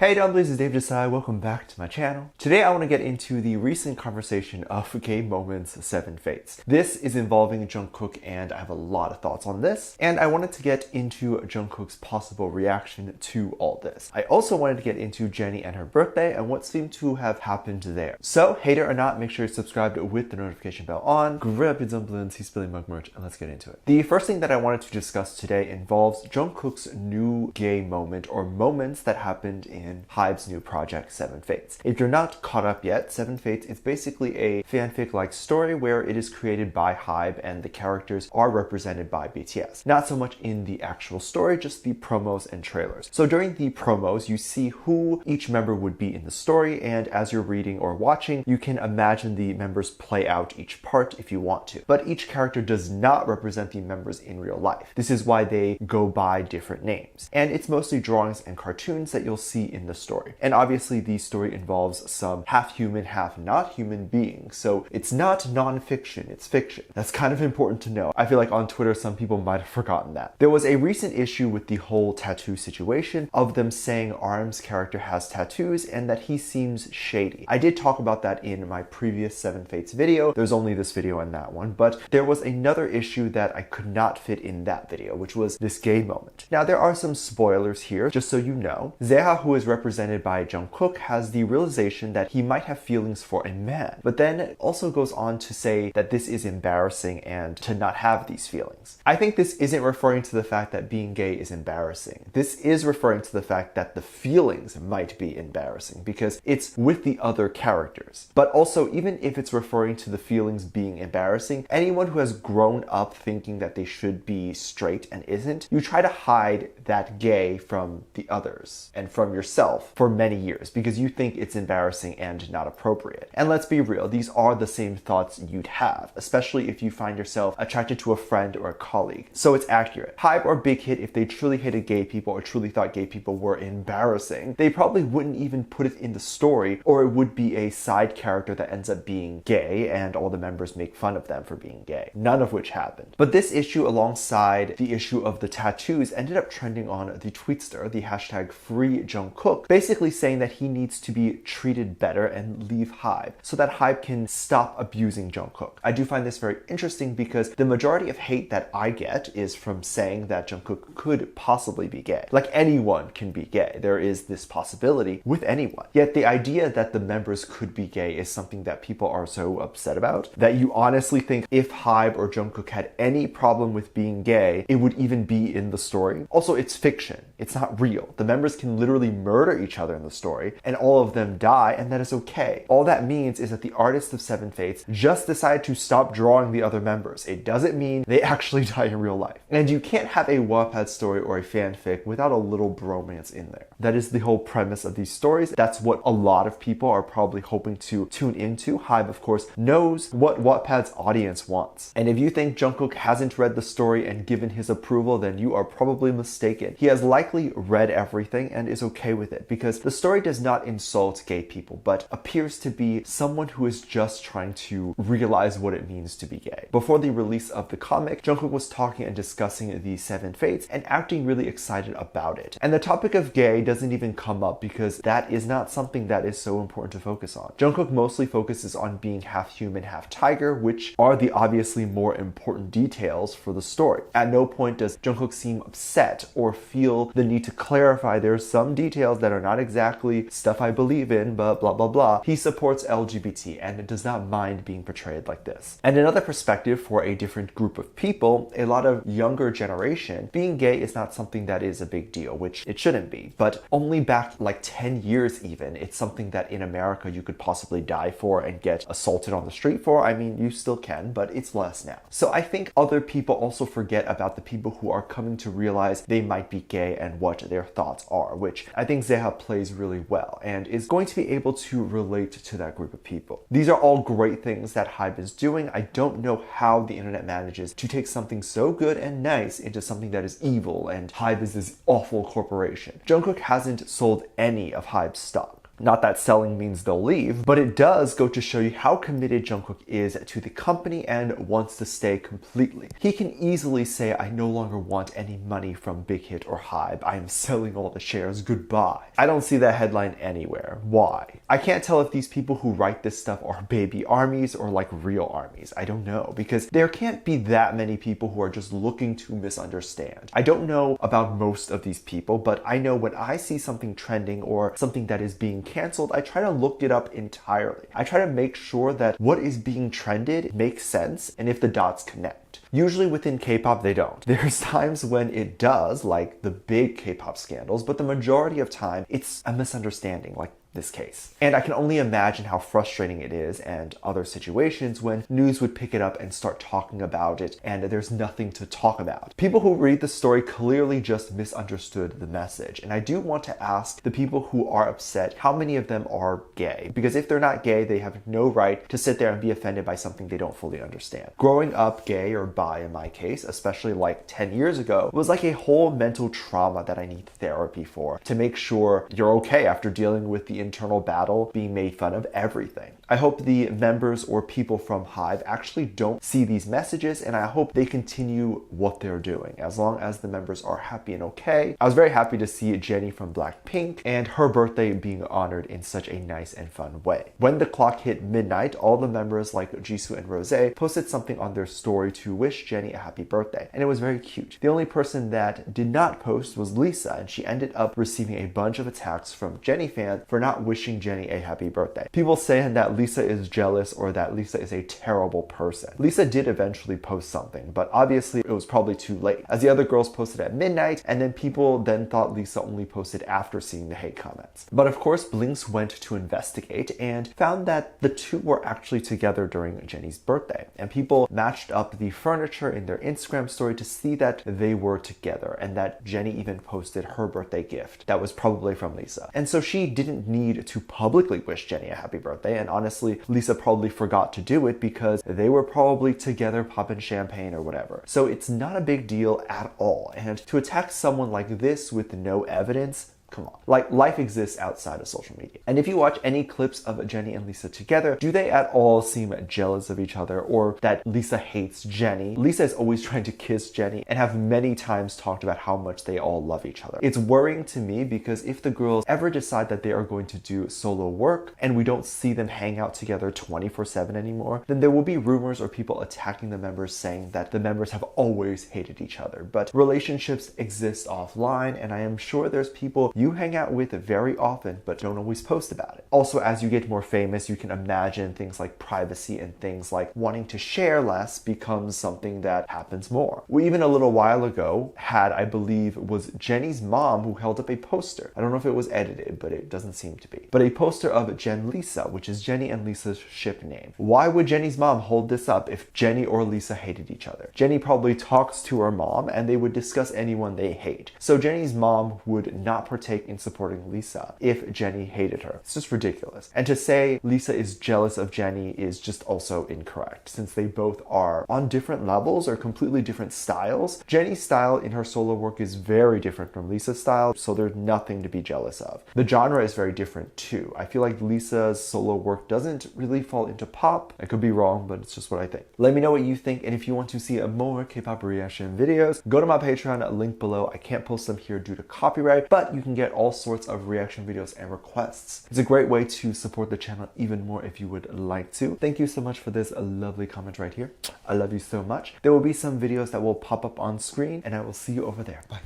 Hey dumplings, it's Dave Desai. Welcome back to my channel. Today I want to get into the recent conversation of Gay Moments 7 Fates. This is involving Jungkook and I have a lot of thoughts on this. And I wanted to get into Jungkook's possible reaction to all this. I also wanted to get into Jennie and her birthday and what seemed to have happened there. So, hater or not, make sure you're subscribed with the notification bell on. Grab your dumplings, he's spilling mug merch, and let's get into it. The first thing that I wanted to discuss today involves Jungkook's new gay moment or moments that happened in HYBE's new project, 7 Fates. If you're not caught up yet, 7 Fates is basically a fanfic-like story where it is created by HYBE and the characters are represented by BTS. Not so much in the actual story, just the promos and trailers. So during the promos, you see who each member would be in the story, and as you're reading or watching, you can imagine the members play out each part if you want to. But each character does not represent the members in real life. This is why they go by different names. And it's mostly drawings and cartoons that you'll see in the story. And obviously the story involves some half human, half not human beings. So it's not non-fiction, it's fiction. That's kind of important to know. I feel like on Twitter some people might have forgotten that. There was a recent issue with the whole tattoo situation of them saying Arm's character has tattoos and that he seems shady. I did talk about that in my previous 7 Fates video. There's only this video and that one, but there was another issue that I could not fit in that video, which was this gay moment. Now there are some spoilers here, just so you know. Zeha, who is represented by Jungkook, has the realization that he might have feelings for a man, but then it also goes on to say that this is embarrassing and to not have these feelings. I think this isn't referring to the fact that being gay is embarrassing. This is referring to the fact that the feelings might be embarrassing because it's with the other characters. But also, even if it's referring to the feelings being embarrassing, anyone who has grown up thinking that they should be straight and isn't, you try to hide that gay from the others and from yourself for many years because you think it's embarrassing and not appropriate. And let's be real, these are the same thoughts you'd have, especially if you find yourself attracted to a friend or a colleague. So it's accurate. HYBE or Big Hit, if they truly hated gay people or truly thought gay people were embarrassing, they probably wouldn't even put it in the story, or it would be a side character that ends up being gay and all the members make fun of them for being gay. None of which happened. But this issue alongside the issue of the tattoos ended up trending on the Tweetster, the hashtag #FreeJungkook, basically saying that he needs to be treated better and leave HYBE so that HYBE can stop abusing Jungkook. I do find this very interesting because the majority of hate that I get is from saying that Jungkook could possibly be gay. Like, anyone can be gay. There is this possibility with anyone. Yet the idea that the members could be gay is something that people are so upset about that you honestly think if HYBE or Jungkook had any problem with being gay, it would even be in the story. Also, it's fiction. It's not real. The members can literally murder each other in the story and all of them die, and that is okay. All that means is that the artists of 7 Fates just decided to stop drawing the other members. It doesn't mean they actually die in real life. And you can't have a Wattpad story or a fanfic without a little bromance in there. That is the whole premise of these stories. That's what a lot of people are probably hoping to tune into. HYBE, of course, knows what Wattpad's audience wants. And if you think Jungkook hasn't read the story and given his approval, then you are probably mistaken. He has likely read everything and is okay with it because the story does not insult gay people, but appears to be someone who is just trying to realize what it means to be gay. Before the release of the comic, Jungkook was talking and discussing the 7 Fates and acting really excited about it. And the topic of gay doesn't even come up because that is not something that is so important to focus on. Jungkook mostly focuses on being half human, half tiger, which are the obviously more important details for the story. At no point does Jungkook seem upset or feel the need to clarify there's some details that are not exactly stuff I believe in, but blah blah blah. He supports LGBT and does not mind being portrayed like this. And another perspective for a different group of people, a lot of younger generation, being gay is not something that is a big deal, which it shouldn't be. But only back like 10 years even, it's something that in America you could possibly die for and get assaulted on the street for. I mean, you still can, but it's less now. So I think other people also forget about the people who are coming to realize they might be gay and what their thoughts are, which I think Zeha plays really well and is going to be able to relate to that group of people. These are all great things that HYBE is doing. I don't know how the internet manages to take something so good and nice into something that is evil, and HYBE is this awful corporation. Jungkook hasn't sold any of HYBE's stock. Not that selling means they'll leave, but it does go to show you how committed Jungkook is to the company and wants to stay completely. He can easily say, I no longer want any money from Big Hit or HYBE. I am selling all the shares. Goodbye. I don't see that headline anywhere. Why? I can't tell if these people who write this stuff are baby armies or like real armies. I don't know, because there can't be that many people who are just looking to misunderstand. I don't know about most of these people, but I know when I see something trending or something that is being canceled, I try to look it up entirely. I try to make sure that what is being trended makes sense and if the dots connect. Usually within K-pop, they don't. There's times when it does, like the big K-pop scandals, but the majority of time, it's a misunderstanding, like this case. And I can only imagine how frustrating it is and other situations when news would pick it up and start talking about it and there's nothing to talk about. People who read the story clearly just misunderstood the message. And I do want to ask the people who are upset, how many of them are gay? Because if they're not gay, they have no right to sit there and be offended by something they don't fully understand. Growing up gay or bi in my case, especially like 10 years ago, was like a whole mental trauma that I need therapy for to make sure you're okay after dealing with the internal battle, being made fun of, everything. I hope the members or people from HYBE actually don't see these messages, and I hope they continue what they're doing as long as the members are happy and okay. I was very happy to see Jennie from Blackpink and her birthday being honored in such a nice and fun way. When the clock hit midnight, all the members like Jisoo and Rose posted something on their story to wish Jennie a happy birthday, and it was very cute. The only person that did not post was Lisa, and she ended up receiving a bunch of attacks from Jennie fans for not wishing Jennie a happy birthday. People saying that Lisa is jealous or that Lisa is a terrible person. Lisa did eventually post something, but obviously it was probably too late, as the other girls posted at midnight, and then people then thought Lisa only posted after seeing the hate comments. But of course, Blinks went to investigate and found that the two were actually together during Jennie's birthday, and people matched up the furniture in their Instagram story to see that they were together, and that Jennie even posted her birthday gift that was probably from Lisa. And so she didn't need to publicly wish Jennie a happy birthday, and honestly, Lisa probably forgot to do it because they were probably together popping champagne or whatever. So it's not a big deal at all. And to attack someone like this with no evidence, come on. Like, life exists outside of social media. And if you watch any clips of Jennie and Lisa together, do they at all seem jealous of each other or that Lisa hates Jennie? Lisa is always trying to kiss Jennie and have many times talked about how much they all love each other. It's worrying to me because if the girls ever decide that they are going to do solo work and we don't see them hang out together 24/7 anymore, then there will be rumors or people attacking the members saying that the members have always hated each other. But relationships exist offline, and I am sure there's people you hang out with very often but don't always post about it. Also, as you get more famous, you can imagine things like privacy and things like wanting to share less becomes something that happens more. We even a little while ago had, I believe, was Jennie's mom who held up a poster. I don't know if it was edited, but it doesn't seem to be. But a poster of Jen Lisa, which is Jennie and Lisa's ship name. Why would Jennie's mom hold this up if Jennie or Lisa hated each other? Jennie probably talks to her mom and they would discuss anyone they hate. So Jennie's mom would not partake in supporting Lisa if Jennie hated her. It's just ridiculous. And to say Lisa is jealous of Jennie is just also incorrect, since they both are on different levels or completely different styles. Jennie's style in her solo work is very different from Lisa's style, so there's nothing to be jealous of. The genre is very different too. I feel like Lisa's solo work doesn't really fall into pop. I could be wrong, but it's just what I think. Let me know what you think, and if you want to see more K-pop reaction videos, go to my Patreon, link below. I can't post them here due to copyright, but you can get all sorts of reaction videos and requests. It's a great way to support the channel even more if you would like to. Thank you so much for this lovely comment right here. I love you so much. There will be some videos that will pop up on screen, and I will see you over there. Bye.